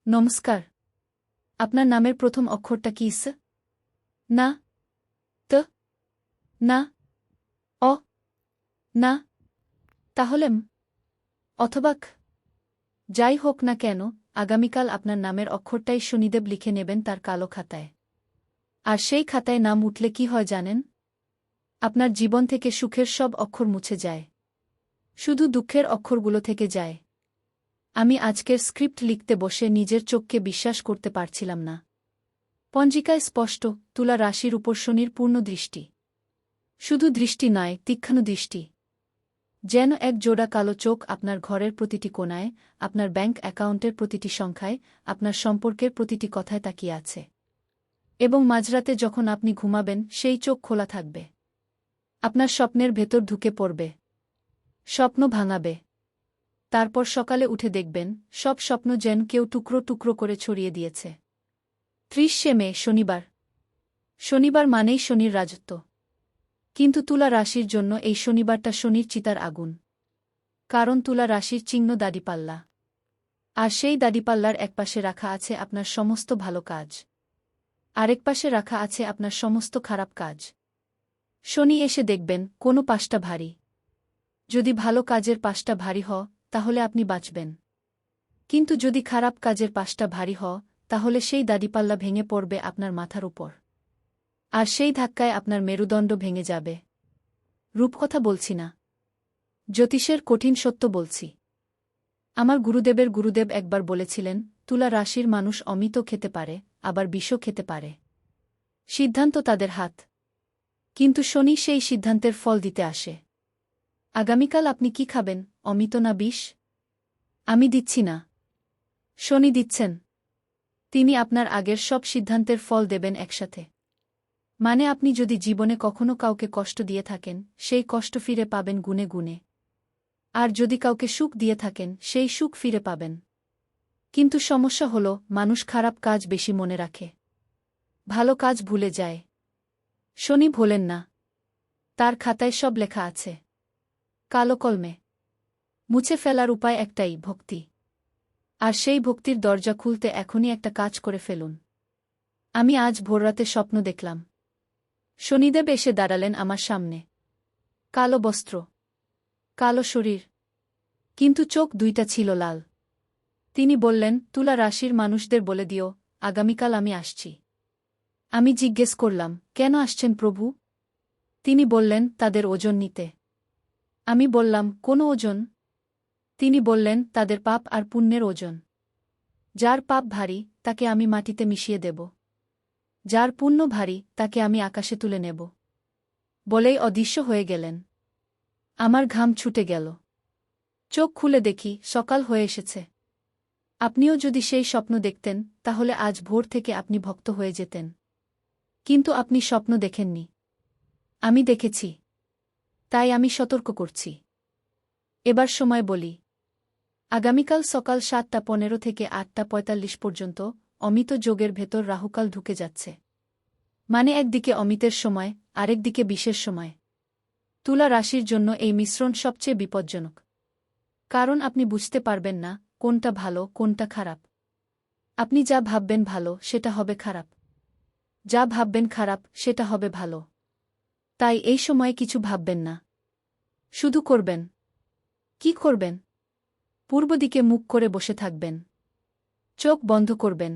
নমস্কার। আপনার নামের প্রথম অক্ষরটা কি? ইস, না, ত, না, অ, না, তাহলে ম, অথবা ক। যাই হোক না কেন, আগামীকাল আপনার নামের অক্ষরটাই শনিদেব লিখে নেবেন তার কালো খাতায়। আর সেই খাতায় নাম উঠলে কি হয় জানেন? আপনার জীবন থেকে সুখের সব অক্ষর মুছে যায়, শুধু দুঃখের অক্ষরগুলো থেকে যায়। আমি আজকের স্ক্রিপ্ট লিখতে বসে নিজের চোখকে বিশ্বাস করতে পারছিলাম না। পঞ্জিকায় স্পষ্ট, তুলা রাশির উপর শনির পূর্ণ দৃষ্টি। শুধু দৃষ্টি নয়, তীক্ষ্ণ দৃষ্টি। যেন এক জোড়া কালো চোখ আপনার ঘরের প্রতিটি কোণায়, আপনার ব্যাংক অ্যাকাউন্টের প্রতিটি সংখ্যায়, আপনার সম্পর্কের প্রতিটি কথায় তাকিয়ে আছে। এবং মাঝরাতে যখন আপনি ঘুমাবেন, সেই চোখ খোলা থাকবে। আপনার স্বপ্নের ভেতর ঢুকে পড়বে, স্বপ্ন ভাঙাবে। তারপর সকালে উঠে দেখবেন, সব স্বপ্ন যেন কেউ টুকরো টুকরো করে ছড়িয়ে দিয়েছে। 30শে মে, শনিবার। শনিবার মানেই শনির রাজত্ব। কিন্তু তুলা রাশির জন্য এই শনিবারটা শনির চিতার আগুন। কারণ তুলা রাশির চিহ্ন দাড়িপাল্লা। আর সেই দাড়িপাল্লার একপাশে রাখা আছে আপনার সমস্ত ভালো কাজ, আরেক পাশে রাখা আছে আপনার সমস্ত খারাপ কাজ। শনি এসে দেখবেন, কোনো পাশটা ভারী। যদি ভালো কাজের পাশটা ভারী তাহলে আপনি বাঁচবেন। কিন্তু যদি খারাপ কাজের পাশটা ভারী তাহলে সেই দাড়িপাল্লা ভেঙে পড়বে আপনার মাথার উপর। আর সেই ধাক্কায় আপনার মেরুদণ্ড ভেঙে যাবে। রূপকথা বলছি না, জ্যোতিষের কঠিন সত্য বলছি। আমার গুরুদেবের গুরুদেব একবার বলেছিলেন, তুলা রাশির মানুষ অমিত খেতে পারে, আবার বিষও খেতে পারে। সিদ্ধান্ত তাদের হাত। কিন্তু শনি সেই সিদ্ধান্তের ফল দিতে আসে। আগামীকাল আপনি কি খাবেন, অমিত না বিষ? আমি দিচ্ছি না, শনি দিচ্ছেন। তিনি আপনার আগের সব সিদ্ধান্তের ফল দেবেন একসাথে। মানে আপনি যদি জীবনে কখনো কাউকে কষ্ট দিয়ে থাকেন, সেই কষ্ট ফিরে পাবেন গুণে গুণে। আর যদি কাউকে সুখ দিয়ে থাকেন, সেই সুখ ফিরে পাবেন। কিন্তু সমস্যা হল, মানুষ খারাপ কাজ বেশি মনে রাখে, ভালো কাজ ভুলে যায়। শনি ভোলেন না, তার খাতায় সব লেখা আছে কালো কলমে। মুছে ফেলার উপায় একটাই, ভক্তি। আর সেই ভক্তির দরজা খুলতে এখনই একটা কাজ করে ফেলুন। আমি আজ ভোররাতে স্বপ্ন দেখলাম, শনিদেব এসে দাঁড়ালেন আমার সামনে। কালো বস্ত্র, কালো শরীর, কিন্তু চোখ দুইটা ছিল লাল। তিনি বললেন, তুলা রাশির মানুষদের বলে দিও, আগামীকাল আমি আসছি। আমি জিজ্ঞেস করলাম, কেন আসছেন প্রভু? তিনি বললেন, তাদের ওজন নিতে। আমি বললাম, কোন ওজন? তিনি বললেন, তাদের পাপ আর পুণ্যের ওজন। যার পাপ ভারী, তাকে আমি মাটিতে মিশিয়ে দেব। যার পুণ্য ভারী, তাকে আমি আকাশে তুলে নেব। বলেই অদৃশ্য হয়ে গেলেন। আমার ঘাম ছুটে গেল। চোখ খুলে দেখি, সকাল হয়ে এসেছে। আপনিও যদি সেই স্বপ্ন দেখতেন, তাহলে আজ ভোর থেকে আপনি ভক্ত হয়ে যেতেন। কিন্তু আপনি স্বপ্ন দেখেননি, আমি দেখেছি। তাই আমি সতর্ক করছি। এবার সময় বলি। আগামীকাল সকাল 7টা 15 থেকে 8টা 45 পর্যন্ত অমিত যোগের ভেতর রাহুকাল ঢুকে যাচ্ছে। মানে একদিকে অমিতের সময়, আরেকদিকে বিষের সময়। তুলা রাশির জন্য এই মিশ্রণ সবচেয়ে বিপজ্জনক। কারণ আপনি বুঝতে পারবেন না, কোনটা ভালো কোনটা খারাপ। আপনি যা ভাববেন ভালো, সেটা হবে খারাপ। যা ভাববেন খারাপ, সেটা হবে ভালো। তাই এই সময়ে কিছু ভাববেন না, শুধু করবেন। কি করবেন? পূর্ব দিকে মুখ করে বসে থাকবেন, চোখ বন্ধ করবেন,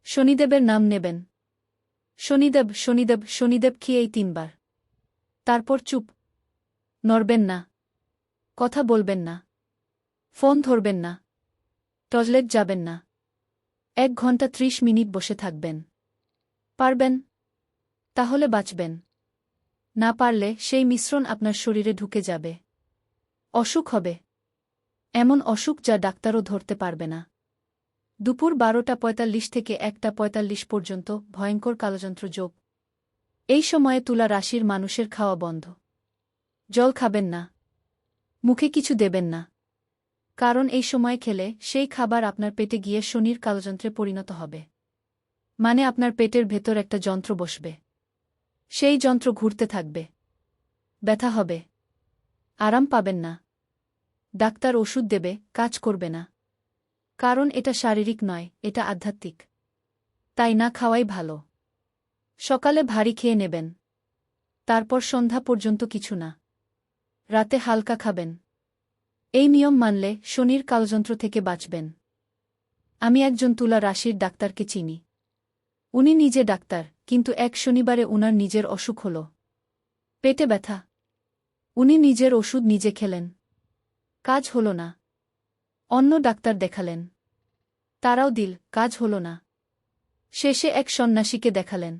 শনিদেবের নাম নেবেন। শনিদেব, শনিদেব, শনিদেব কি, এই 3বার। তারপর চুপ। নড়বেন না, কথা বলবেন না, ফোন ধরবেন না, টয়লেট যাবেন না। 1 ঘন্টা 30 মিনিট বসে থাকবেন। পারবেন? তাহলে বাঁচবেন। না পারলে সেই মিশ্রণ আপনার শরীরে ঢুকে যাবে। অসুখ হবে, এমন অসুখ যা ডাক্তারও ধরতে পারবে না। দুপুর 12টা 45 থেকে 1টা 45 পর্যন্ত ভয়ঙ্কর কালযন্ত্র যোগ। এই সময়ে তুলা রাশির মানুষের খাওয়া বন্ধ। জল খাবেন না, মুখে কিছু দেবেন না। কারণ এই সময় খেলে সেই খাবার আপনার পেটে গিয়ে শনির কালযন্ত্রে পরিণত হবে। মানে আপনার পেটের ভেতর একটা যন্ত্র বসবে। সেই যন্ত্র ঘুরতে থাকবে। ব্যথা হবে, আরাম পাবেন না। ডাক্তার ওষুধ দেবে, কাজ করবে না। কারণ এটা শারীরিক নয়, এটা আধ্যাত্মিক। তাই না খাওয়াই ভালো। সকালে ভারী খেয়ে নেবেন। তারপর সন্ধ্যা পর্যন্ত কিছু না। রাতে হালকা খাবেন। এই নিয়ম মানলে শনির কালযন্ত্র থেকে বাঁচবেন। আমি একজন তুলা রাশির ডাক্তারকে চিনি। উনি নিজে ডাক্তার, কিন্তু এক শনিবারে উনার নিজের অসুখ হল পেটে ব্যথা। উনি নিজের ওষুধ নিজে খেলেন। কাজ হল না। অন্য ডাক্তার দেখালেন। তারাও দিল, কাজ হল না। শেষে এক সন্ন্যাসীকে দেখালেন।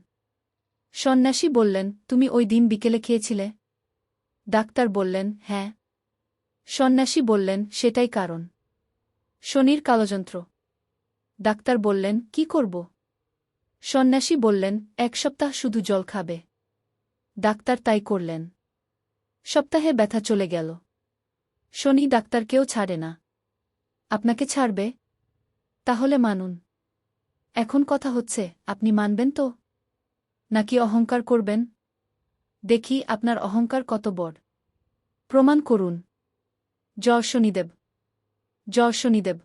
সন্ন্যাসী বললেন, তুমি ওই দিন বিকেলে খেয়েছিলে? ডাক্তার বললেন, হ্যাঁ। সন্ন্যাসী বললেন, সেটাই কারণ। শনির কালযন্ত্র। ডাক্তার বললেন, কি করব? সন্ন্যাসী বললেন, 1 সপ্তাহ শুধু জল খাবে। ডাক্তার তাই করলেন। সপ্তাহে ব্যথা চলে গেল। শনি ডাক্তারকেও ছাড়ে না। আপনাকে ছাড়বে? তাহলে মানুন। এখন কথা হচ্ছে, আপনি মানবেন তো? নাকি অহংকার করবেন? দেখি আপনার অহংকার কত বড়। প্রমাণ করুন। জয় শনিদেব। জয় শনিদেব।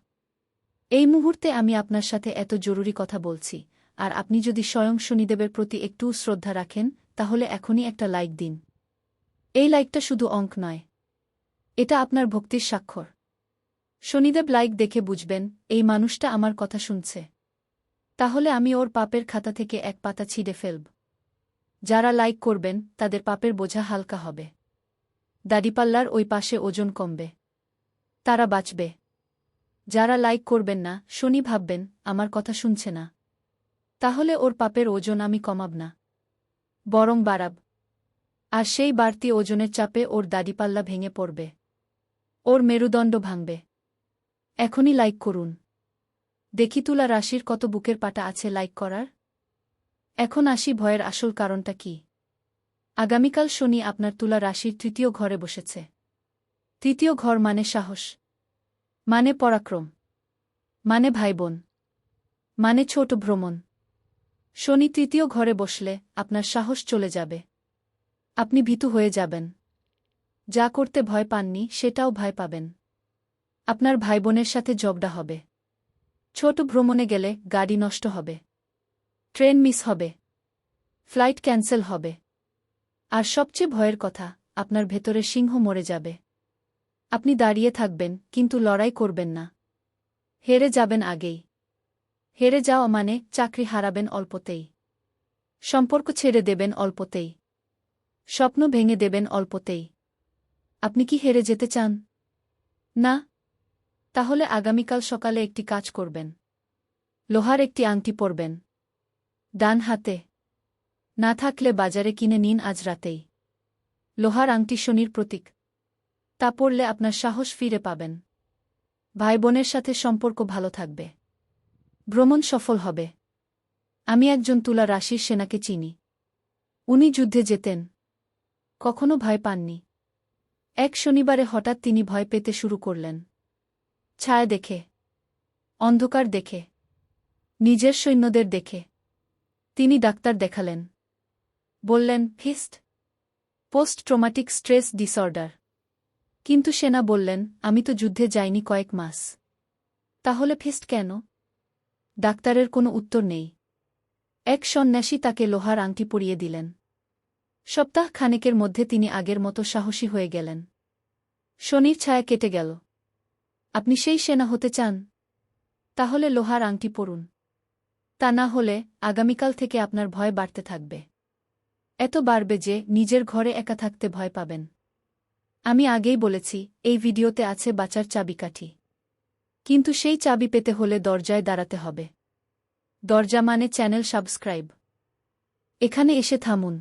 এই মুহূর্তে আমি আপনার সাথে এত জরুরি কথা বলছি, আর আপনি যদি স্বয়ং শনিদেবের প্রতি একটু শ্রদ্ধা রাখেন, তাহলে এখনই একটা লাইক দিন। এই লাইকটা শুধু অঙ্ক নয়, এটা আপনার ভক্তির স্বাক্ষর। শনিদেব লাইক দেখে বুঝবেন, এই মানুষটা আমার কথা শুনছে। তাহলে আমি ওর পাপের খাতা থেকে এক পাতা ছিঁড়ে ফেলব। যারা লাইক করবেন, তাদের পাপের বোঝা হালকা হবে। দাড়িপাল্লার ওই পাশে ওজন কমবে। তারা বাঁচবে। যারা লাইক করবেন না, শনি ভাববেন, আমার কথা শুনছে না। তাহলে ওর পাপের ওজন আমি কমাব না, বরং বাড়াব। আর সেই বাড়তি ওজনের চাপে ওর দাড়িপাল্লা ভেঙে পড়বে। ওর মেরুদণ্ড ভাঙবে। এখনই লাইক করুন। দেখি তুলা রাশির কত বুকের পাটা আছে লাইক করার। এখন আসি ভয়ের আসল কারণটা কি। আগামীকাল শনি আপনার তুলা রাশির 3য় ঘরে বসেছে। 3য় ঘর মানে সাহস, মানে পরাক্রম, মানে ভাইবোন, মানে ছোট ভ্রমণ। শনি 3য় ঘরে বসলে আপনার সাহস চলে যাবে। আপনি ভীতু হয়ে যাবেন। যা করতে ভয় পাননি সেটাও ভয় পাবেন। আপনার ভাইবোনের সাথে ঝগড়া হবে। ছোট ভ্রমণে গেলে গাড়ি নষ্ট হবে। ট্রেন মিস হবে। ফ্লাইট ক্যান্সেল হবে। আর সবচেয়ে ভয়ের কথা, আপনার ভেতরে সিংহ মরে যাবে। আপনি দাঁড়িয়ে থাকবেন, কিন্তু লড়াই করবেন না। হেরে যাবেন আগেই। হেরে যাওয়া মানে চাকরি হারাবেন অল্পতেই। সম্পর্ক ছেড়ে দেবেন অল্পতেই। স্বপ্ন ভেঙে দেবেন অল্পতেই। আপনি কি হেরে যেতে চান? না? তাহলে আগামীকাল সকালে একটি কাজ করবেন। লোহার একটি আংটি পরবেন। ডান হাতে। না থাকলে বাজারে কিনে নিন আজ রাতেই। লোহার আংটি শনির প্রতীক। তা পরলে আপনার সাহস ফিরে পাবেন। ভাইবোনের সাথে সম্পর্ক ভালো থাকবে। ভ্রমণ সফল হবে। আমি একজন তুলা রাশির সেনাকে চিনি। উনি যুদ্ধে যেতেন। কখনো ভয় পাননি। এক শনিবারে হঠাৎ তিনি ভয় পেতে শুরু করলেন। ছায়া দেখে, অন্ধকার দেখে, নিজের সৈন্যদের দেখে। তিনি ডাক্তার দেখালেন। বললেন, ফিস্ট, পোস্ট ট্রমাটিক স্ট্রেস ডিসঅর্ডার। কিন্তু সেনা বললেন, আমি তো যুদ্ধে যাইনি কয়েক মাস। তাহলে ফিস্ট কেন? ডাক্তারের কোনো উত্তর নেই। এক সন্ন্যাসী তাকে লোহার আংটি পরিয়ে দিলেন। সপ্তাহ খানেকের মধ্যে তিনি আগের মতো সাহসী হয়ে গেলেন। শনির ছায়া কেটে গেল। আপনি সেই সেনা হতে চান? তাহলে লোহার আংটি পরুন। তা না হলে আগামীকাল থেকে আপনার ভয় বাড়তে থাকবে। এত বাড়বে যে নিজের ঘরে একা থাকতে ভয় পাবেন। আমি আগেই বলেছি, এই ভিডিওতে আছে বাঁচার চাবিকাঠি। কিন্তু সেই চাবি পেতে হলে দরজায় দাঁড়াতে হবে। দরজা মানে চ্যানেল সাবস্ক্রাইব। এখানে এসে থামুন।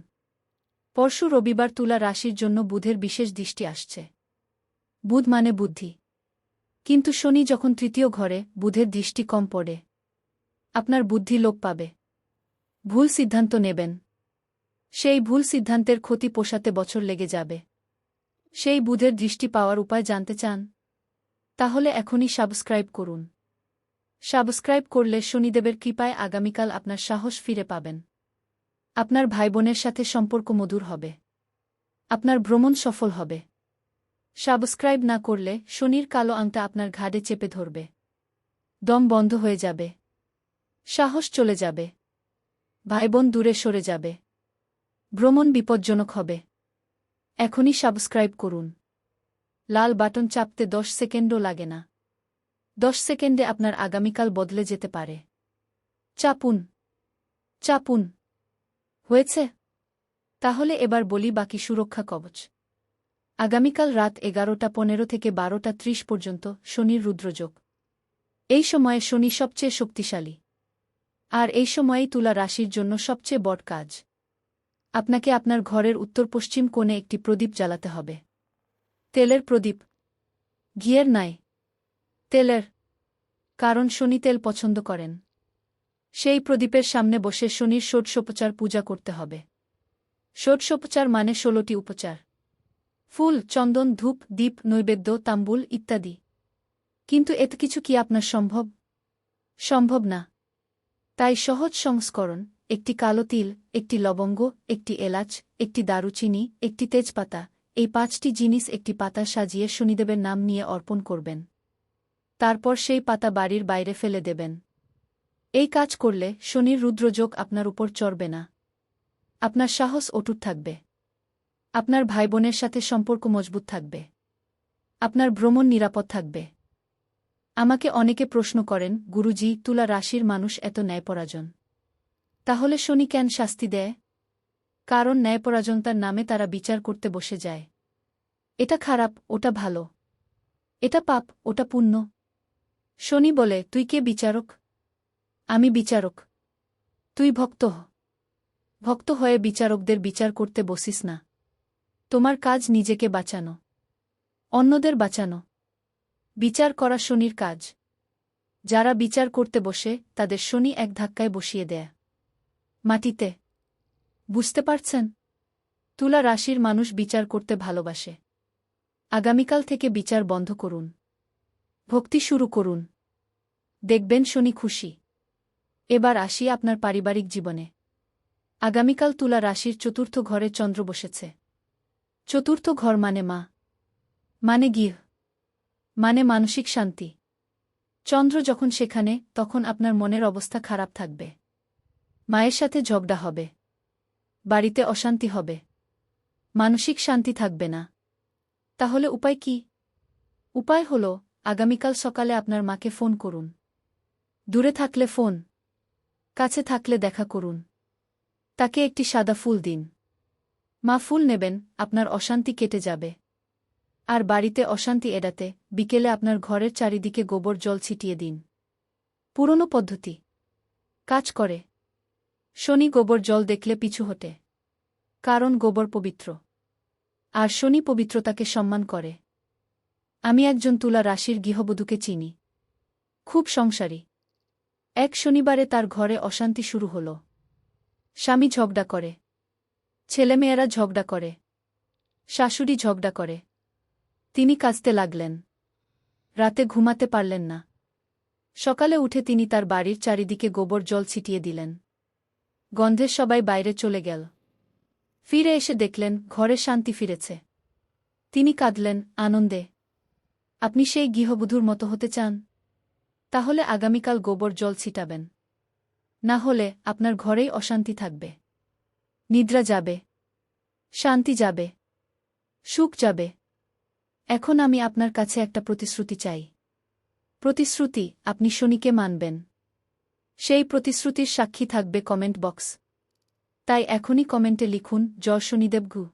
পরশু রবিবার তুলা রাশির জন্য বুধের বিশেষ দৃষ্টি আসছে। বুধ মানে বুদ্ধি। কিন্তু শনি যখন 3য় ঘরে, বুধের দৃষ্টি কম পড়ে। আপনার বুদ্ধি লোপ পাবে। ভুল সিদ্ধান্ত নেবেন। সেই ভুল সিদ্ধান্তের ক্ষতি পোষাতে বছর লেগে যাবে। সেই বুধের দৃষ্টি পাওয়ার উপায় জানতে চান? তাহলে এখনই সাবস্ক্রাইব করুন। সাবস্ক্রাইব করলে শনিদেবের কৃপায় আগামীকাল আপনার সাহস ফিরে পাবেন। আপনার ভাইবোনের সাথে সম্পর্ক মধুর হবে। আপনার ভ্রমণ সফল হবে। সাবস্ক্রাইব না করলে শনির কালো আংটা আপনার ঘাড়ে চেপে ধরবে। দম বন্ধ হয়ে যাবে। সাহস চলে যাবে। ভাইবোন দূরে সরে যাবে। ভ্রমণ বিপজ্জনক হবে। এখনই সাবস্ক্রাইব করুন। লাল বাটন চাপতে 10 সেকেন্ডও লাগে না। 10 সেকেন্ডে আপনার আগামীকাল বদলে যেতে পারে। চাপুন। চাপুন। হয়েছে? তাহলে এবার বলি বাকি সুরক্ষা কবচ। আগামীকাল রাত 11:15 থেকে 12:30 পর্যন্ত শনির রুদ্রযোগ। এই সময়ে শনি সবচেয়ে শক্তিশালী। আর এই সময়েই তুলা রাশির জন্য সবচেয়ে বড় কাজ। আপনাকে আপনার ঘরের উত্তর-পশ্চিম কোণে একটি প্রদীপ জ্বালাতে হবে। তেলের প্রদীপ। ঘিয়ের নয়। তেলের। কারণ শনি তেল পছন্দ করেন। সেই প্রদীপের সামনে বসে শনির ষোড়শোপচার পূজা করতে হবে। ষোড়শোপচার মানে 16টি উপচার। ফুল, চন্দন, ধূপ, দীপ, নৈবেদ্য, তাম্বুল ইত্যাদি। কিন্তু এত কিছু কি আপনার সম্ভব? সম্ভব না। তাই সহজ সংস্করণ: একটি কালো তিল, একটি লবঙ্গ, একটি এলাচ, একটি দারুচিনি, একটি তেজপাতা, এই 5টি জিনিস একটি পাতা সাজিয়ে শনিদেবের নাম নিয়ে অর্পণ করবেন। তারপর সেই পাতা বাড়ির বাইরে ফেলে দেবেন। এই কাজ করলে শনির রুদ্রযোগ আপনার উপর চড়বে না। আপনার সাহস অটুট থাকবে। আপনার ভাইবোনের সাথে সম্পর্ক মজবুত থাকবে। আপনার ভ্রমণ নিরাপদ থাকবে। আমাকে অনেকে প্রশ্ন করেন, গুরুজি, তুলা রাশির মানুষ এত ন্যায়পরায়ণ। তাহলে শনি কেন শাস্তি দেয়? কারণ ন্যায়পরায়ণতার নামে তারা বিচার করতে বসে যায়। এটা খারাপ, ওটা ভালো। এটা পাপ, ওটা পুণ্য। শনি বলে, তুই কে বিচারক? আমি বিচারক। তুই ভক্ত হ। ভক্ত হয়ে বিচারকদের বিচার করতে বসিস না। তোমার কাজ নিজেকে বাঁচানো, অন্যদের বাঁচানো। বিচার করা শনির কাজ। যারা বিচার করতে বসে তাদের শনি এক ধাক্কায় বসিয়ে দেয় মাটিতে। বুঝতে পারছেন? তুলা রাশির মানুষ বিচার করতে ভালোবাসে। আগামীকাল থেকে বিচার বন্ধ করুন। ভক্তি শুরু করুন। দেখবেন শনি খুশি। এবার আসি আপনার পারিবারিক জীবনে। আগামীকাল তুলা রাশির চতুর্থ ঘরে চন্দ্র বসেছে। চতুর্থ ঘর মানে মা, মানে গৃহ, মানে মানসিক শান্তি। চন্দ্র যখন সেখানে, তখন আপনার মনের অবস্থা খারাপ থাকবে। মায়ের সাথে ঝগড়া হবে। বাড়িতে অশান্তি হবে। মানসিক শান্তি থাকবে না। তাহলে উপায় কি? উপায় হল, আগামীকাল সকালে আপনার মাকে ফোন করুন। দূরে থাকলে ফোন, কাছে থাকলে দেখা করুন। তাকে একটি সাদা ফুল দিন। মা ফুল নেবেন, আপনার অশান্তি কেটে যাবে। আর বাড়িতে অশান্তি এড়াতে বিকেলে আপনার ঘরের চারিদিকে গোবর জল ছিটিয়ে দিন। পুরনো পদ্ধতি, কাজ করে। শনি গোবর জল দেখলে পিছু হটে। কারণ গোবর পবিত্র। আর শনি পবিত্রতাকে সম্মান করে। আমি একজন তুলা রাশির গৃহবধূকে চিনি। খুব সংসারী। এক শনিবারে তার ঘরে অশান্তি শুরু হল। স্বামী ঝগড়া করে। ছেলেমেয়েরা ঝগড়া করে। শাশুড়ি ঝগড়া করে। তিনি কাঁদতে লাগলেন। রাতে ঘুমাতে পারলেন না। সকালে উঠে তিনি তার বাড়ির চারিদিকে গোবর জল ছিটিয়ে দিলেন। গন্ধে সবাই বাইরে চলে গেল। ফিরে এসে দেখলেন ঘরে শান্তি ফিরেছে। তিনি কাঁদলেন আনন্দে। আপনি সেই গৃহবধূর মতো হতে চান? তাহলে আগামীকাল গোবর জল ছিটাবেন। না হলে আপনার ঘরেই অশান্তি থাকবে। নিদ্রা যাবে। শান্তি যাবে। সুখ যাবে। এখন আমি আপনার কাছে একটা প্রতিশ্রুতি চাই। প্রতিশ্রুতি, আপনি শনিকে মানবেন। সেই প্রতিশ্রুতির সাক্ষী থাকবে কমেন্ট বক্স। তাই এখনই কমেন্টে লিখুন, জয় শনিদেব ঘু।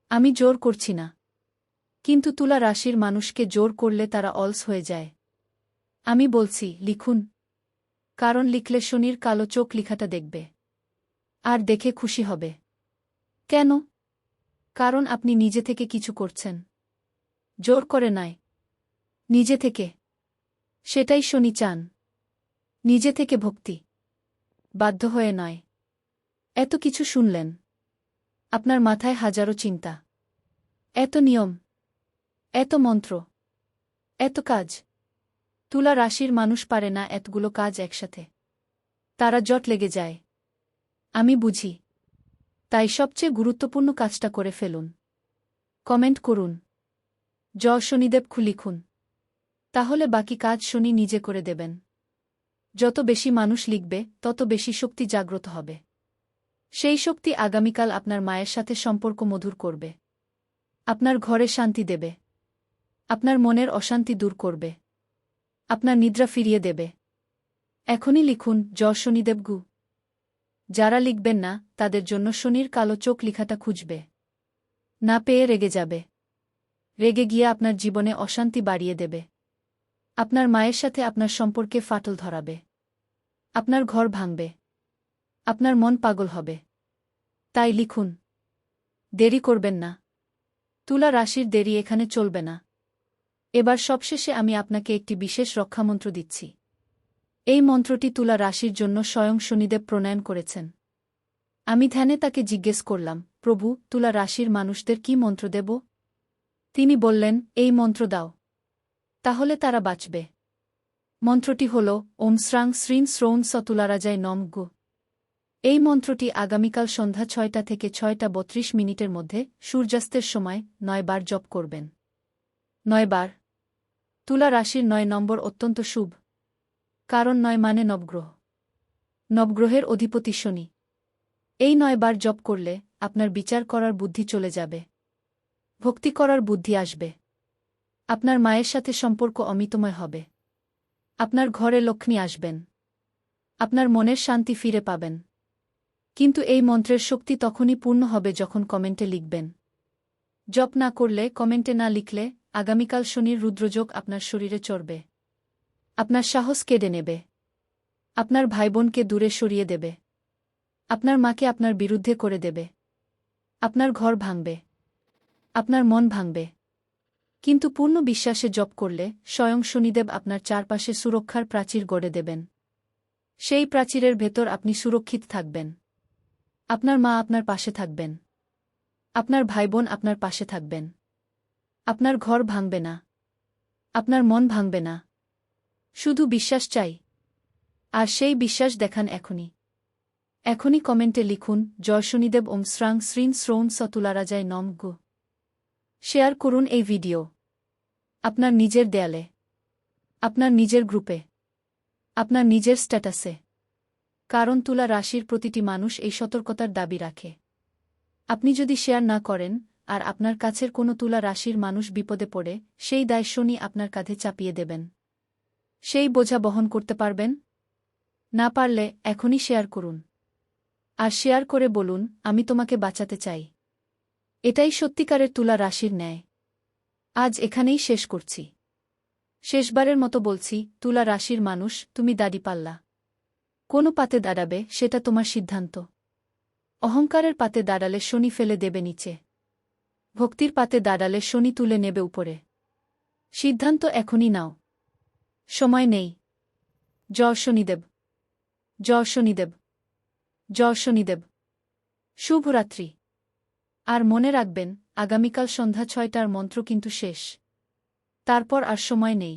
আমি জোর করছি না। কিন্তু তুলা রাশির মানুষকে জোর করলে তারা অলস হয়ে যায়। আমি বলছি, লিখুন। কারণ লিখলে শনির কালো চোখ লিখাটা দেখবে। আর দেখে খুশি হবে। কেন? কারণ আপনি নিজে থেকে কিছু করছেন। জোর করে নয়। নিজে থেকে। সেটাই শনি চান। নিজে থেকে ভক্তি। বাধ্য হয়ে নয়। এত কিছু শুনলেন। আপনার মাথায় হাজারো চিন্তা। এত নিয়ম। এত মন্ত্র। এত কাজ। তুলা রাশির মানুষ পারে না এতগুলো কাজ একসাথে। তারা জট লেগে যায়। আমি বুঝি। তাই সবচেয়ে গুরুত্বপূর্ণ কাজটা করে ফেলুন। কমেন্ট করুন। জয় শনিদেব খু লিখুন। তাহলে বাকি কাজ শনি নিজে করে দেবেন। যত বেশি মানুষ লিখবে তত বেশি শক্তি জাগ্রত হবে। সেই শক্তি আগামীকাল আপনার মায়ের সাথে সম্পর্ক মধুর করবে, আপনার ঘরে শান্তি দেবে, আপনার মনের অশান্তি দূর করবে, আপনার নিদ্রা ফিরিয়ে দেবে। এখনই লিখুন, জয় শনিদেব গু। যারা লিখবেন না তাদের জন্য শনির কালো চোখ লিখাটা খুঁজবে, না পেয়ে রেগে যাবে। রেগে গিয়ে আপনার জীবনে অশান্তি বাড়িয়ে দেবে, আপনার মায়ের সাথে আপনার সম্পর্কে ফাটল ধরাবে, আপনার ঘর ভাঙবে, আপনার মন পাগল হবে। তাই লিখুন, দেরি করবেন না। তুলা রাশির দেরি এখানে চলবে না। এবার সবশেষে আমি আপনাকে একটি বিশেষ রক্ষামন্ত্র দিচ্ছি। এই মন্ত্রটি তুলা রাশির জন্য স্বয়ং শনিদেব প্রণয়ন করেছেন। আমি ধ্যানে তাকে জিজ্ঞেস করলাম, প্রভু, তুলা রাশির মানুষদের কি মন্ত্র দেব? তিনি বললেন, এই মন্ত্র দাও, তাহলে তারা বাঁচবে। মন্ত্রটি হল, ওম শ্রাং শ্রীং শ্রৌন স তুলারাজায় নম গু। এই মন্ত্রটি আগামীকাল সন্ধ্যা ৬টা থেকে ৬টা ৩২ মধ্যে সূর্যাস্তের সময় ৯ বার জপ করবেন। ৯ বার। তুলা রাশির ৯ নম্বর অত্যন্ত শুভ, কারণ ৯ মানে নবগ্রহ। নবগ্রহের অধিপতি শনি। এই ৯ বার জপ করলে আপনার বিচার করার বুদ্ধি চলে যাবে, ভক্তি করার বুদ্ধি আসবে, আপনার মায়ের সাথে সম্পর্ক অমিতময় হবে, আপনার ঘরে লক্ষ্মী আসবেন, আপনার মনের শান্তি ফিরে পাবেন। কিন্তু এই মন্ত্রের শক্তি তখনই পূর্ণ হবে যখন কমেন্টে লিখবেন। জপ না করলে, কমেন্টে না লিখলে আগামীকাল শনির রুদ্রযোগ আপনার শরীরে চড়বে, আপনার সাহস কেড়ে নেবে, আপনার ভাইবোনকে দূরে সরিয়ে দেবে, আপনার মাকে আপনার বিরুদ্ধে করে দেবে, আপনার ঘর ভাঙবে, আপনার মন ভাঙবে। কিন্তু পূর্ণ বিশ্বাসে জপ করলে স্বয়ং শনিদেব আপনার চারপাশে সুরক্ষার প্রাচীর গড়ে দেবেন। সেই প্রাচীরের ভেতর আপনি সুরক্ষিত থাকবেন, আপনার মা আপনার পাশে থাকবেন, আপনার ভাইবোন আপনার পাশে থাকবেন, আপনার ঘর ভাঙবে না, আপনার মন ভাঙবে না। শুধু বিশ্বাস চাই, আর সেই বিশ্বাস দেখান এখনই। এখনই কমেন্টে লিখুন, জয় শনিদেব ওম শ্রাং শ্রীং শ্রৌন স তুলারাজায় নম গু। শেয়ার করুন এই ভিডিও আপনার নিজের দেয়ালে, আপনার নিজের গ্রুপে, আপনার নিজের স্ট্যাটাসে। কারণ তুলা রাশির প্রতিটি মানুষ এই সতর্কতার দাবি রাখে। আপনি যদি শেয়ার না করেন আর আপনার কাছের কোনো তুলা রাশির মানুষ বিপদে পড়ে, সেই দায় শনি আপনার কাঁধে চাপিয়ে দেবেন। সেই বোঝা বহন করতে পারবেন না? পারলে এখনই শেয়ার করুন, আর শেয়ার করে বলুন, আমি তোমাকে বাঁচাতে চাই। এটাই সত্যিকারের তুলা রাশির ন্যায়। আজ এখানেই শেষ করছি। শেষবারের মতো বলছি, তুলা রাশির মানুষ, তুমি দাঁড়িপাল্লা। কোনো পাতে দাঁড়াবে সেটা তোমার সিদ্ধান্ত। অহংকারের পাতে দাঁড়ালে শনি ফেলে দেবে নিচে, ভক্তির পাতে দাঁড়ালে শনি তুলে নেবে উপরে। সিদ্ধান্ত এখনই নাও, সময় নেই। জয় শনিদেব, জয় শনিদেব, জয় শনিদেব। শুভরাত্রি। আর মনে রাখবেন, আগামীকাল সন্ধ্যা ৬টার মন্ত্র কিন্তু শেষ। তারপর আর সময় নেই।